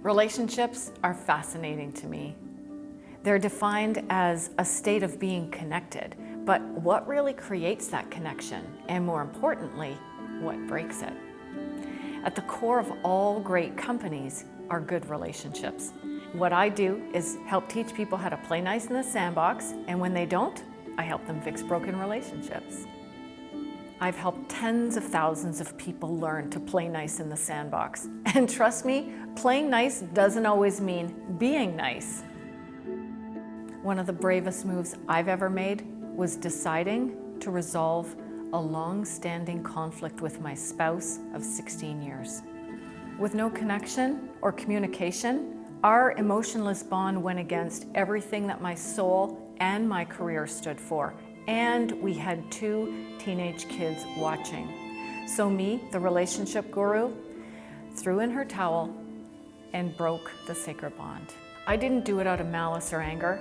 Relationships are fascinating to me. They're defined as a state of being connected, but what really creates that connection? And more importantly, what breaks it? At the core of all great companies are good relationships. What I do is help teach people how to play nice in the sandbox, and when they don't, I help them fix broken relationships. I've helped tens of thousands of people learn to play nice in the sandbox. And trust me, playing nice doesn't always mean being nice. One of the bravest moves I've ever made was deciding to resolve a long-standing conflict with my spouse of 16 years. With no connection or communication, our emotionless bond went against everything that my soul and my career stood for. And we had 2 teenage kids watching. So me, the relationship guru, threw in her towel and broke the sacred bond. I didn't do it out of malice or anger.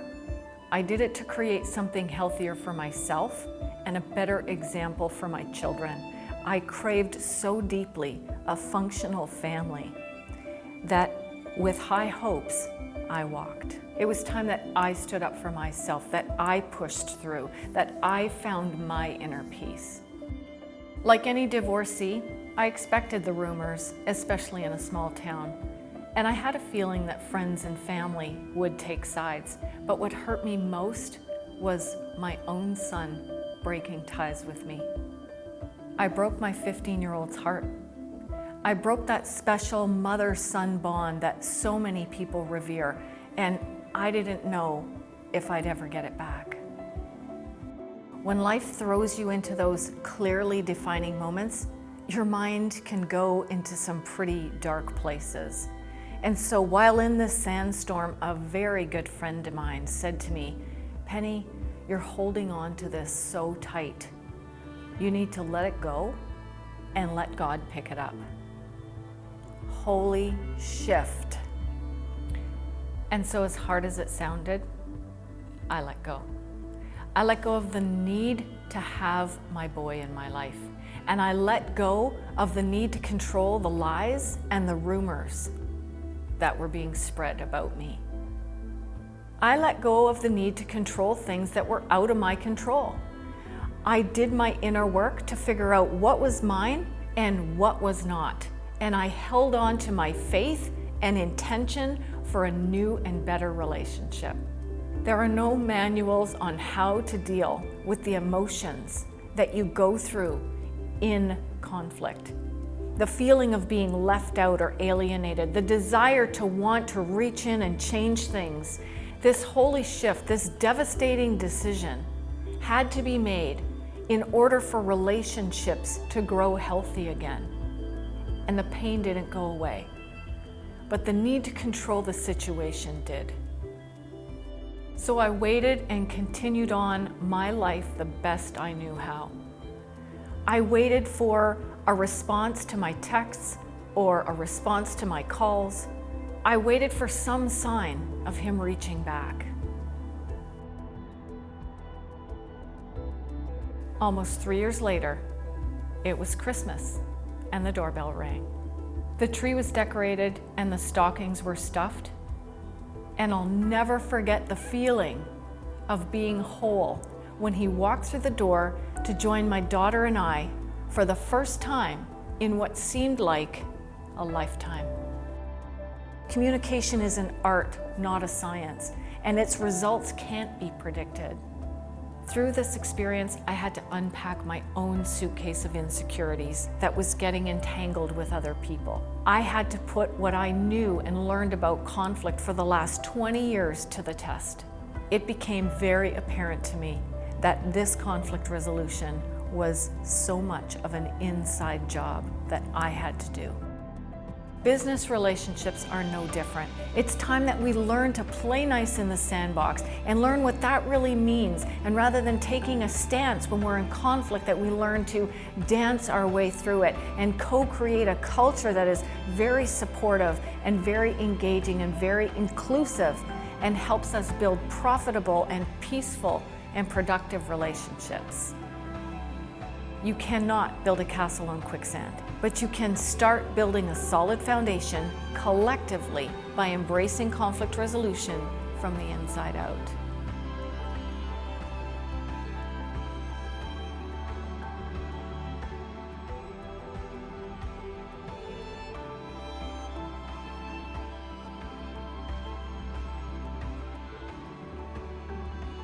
I did it to create something healthier for myself and a better example for my children. I craved so deeply a functional family that with high hopes, I walked. It was time that I stood up for myself, that I pushed through, that I found my inner peace. Like any divorcee, I expected the rumors, especially in a small town. And I had a feeling that friends and family would take sides. But what hurt me most was my own son breaking ties with me. I broke my 15-year-old's heart. I broke that special mother-son bond that so many people revere, and I didn't know if I'd ever get it back. When life throws you into those clearly defining moments, your mind can go into some pretty dark places. And so while in this sandstorm, a very good friend of mine said to me, "Penny, you're holding on to this so tight. You need to let it go and let God pick it up." Holy shift. And so as hard as it sounded, I let go. I let go of the need to have my boy in my life. And I let go of the need to control the lies and the rumors that were being spread about me. I let go of the need to control things that were out of my control. I did my inner work to figure out what was mine and what was not. And I held on to my faith and intention for a new and better relationship. There are no manuals on how to deal with the emotions that you go through in conflict. The feeling of being left out or alienated, the desire to want to reach in and change things. This holy shift, this devastating decision had to be made in order for relationships to grow healthy again. And the pain didn't go away, but the need to control the situation did. So I waited and continued on my life the best I knew how. I waited for a response to my texts or a response to my calls. I waited for some sign of him reaching back. Almost 3 years later, it was Christmas and the doorbell rang. The tree was decorated and the stockings were stuffed. And I'll never forget the feeling of being whole when he walked through the door to join my daughter and I for the first time in what seemed like a lifetime. Communication is an art, not a science, and its results can't be predicted. Through this experience, I had to unpack my own suitcase of insecurities that was getting entangled with other people. I had to put what I knew and learned about conflict for the last 20 years to the test. It became very apparent to me that this conflict resolution was so much of an inside job that I had to do. Business relationships are no different. It's time that we learn to play nice in the sandbox and learn what that really means. And rather than taking a stance when we're in conflict, that we learn to dance our way through it and co-create a culture that is very supportive and very engaging and very inclusive and helps us build profitable and peaceful and productive relationships. You cannot build a castle on quicksand, but you can start building a solid foundation collectively by embracing conflict resolution from the inside out.